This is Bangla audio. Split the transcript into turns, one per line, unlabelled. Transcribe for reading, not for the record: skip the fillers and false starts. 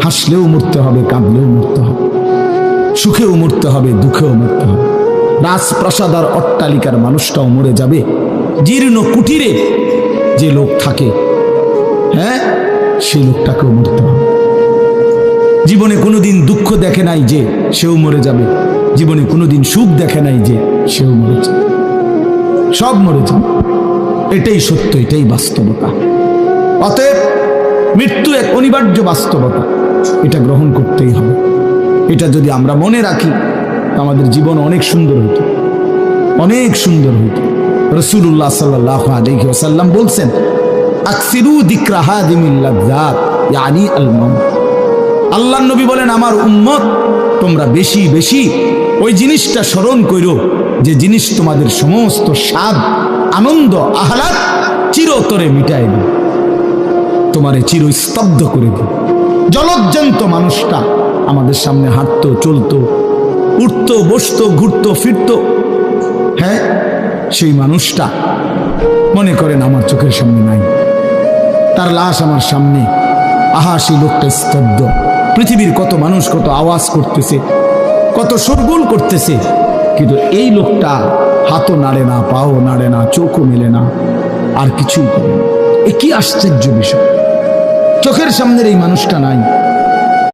হাসলেও মরতে হবে, কাঁদলেও মরতে হবে, সুখেও মরতে হবে, দুঃখেও মরতে হবে। রাজপ্রাসাদ আর অট্টালিকার মানুষটাও মরে যাবে, জীর্ণ কুটিরে যে লোক থাকে, হ্যাঁ, সেই লোকটাকেও মরতে হবে। জীবনে কোনোদিন দুঃখ দেখে নাই যে সেও মরে যাবে, জীবনে কোনোদিন সুখ দেখে নাই যে সেও মরে যাবে, সব মরে যাবে। এটাই সত্য, এটাই বাস্তবতা। অতএব মৃত্যু এক অনিবার্য বাস্তবতা, এটা গ্রহণ করতেই হবে। এটা যদি আমরা মনে রাখি আমাদের জীবন অনেক সুন্দর হইত, অনেক সুন্দর হইত। রাসূলুল্লাহ সাল্লাল্লাহু আলাইহি ওয়াসাল্লাম বলছেন, আকসিরু যিকরা হাদিমিল লাযযাত ইয়ানি আল মাউত। আল্লাহর নবী বলেন, আমার উম্মত তোমরা বেশি বেশি ওই জিনিসটা স্মরণ করো যে জিনিস তোমাদের সমস্ত স্বাদ, আনন্দ, আহ্লাদ চিরতরে মিটায় দিবে, তোমারে চিরস্তব্ধ করে দিবে। জলজ্জান্ত মানুষটা আমাদের সামনে হাঁটতো, চলতো, উঠতো, বসতো, ঘুরতো, ফিরতো, হ্যাঁ, সেই মানুষটা মনে করেন আমার চোখের সামনে নাই, তার লাশ আমার সামনে, আহা সেই লোকটা স্তব্ধ। পৃথিবীর কত মানুষ কত আওয়াজ করতেছে, কত শোরগোল করতেছে, কিন্তু এই লোকটা হাতও নাড়ে না, পাও নাড়ে না, চোখও মেলে না, আর কিছুই করে না। এ কি আশ্চর্য বিষয়! চোখের সামনের এই মানুষটা নাই,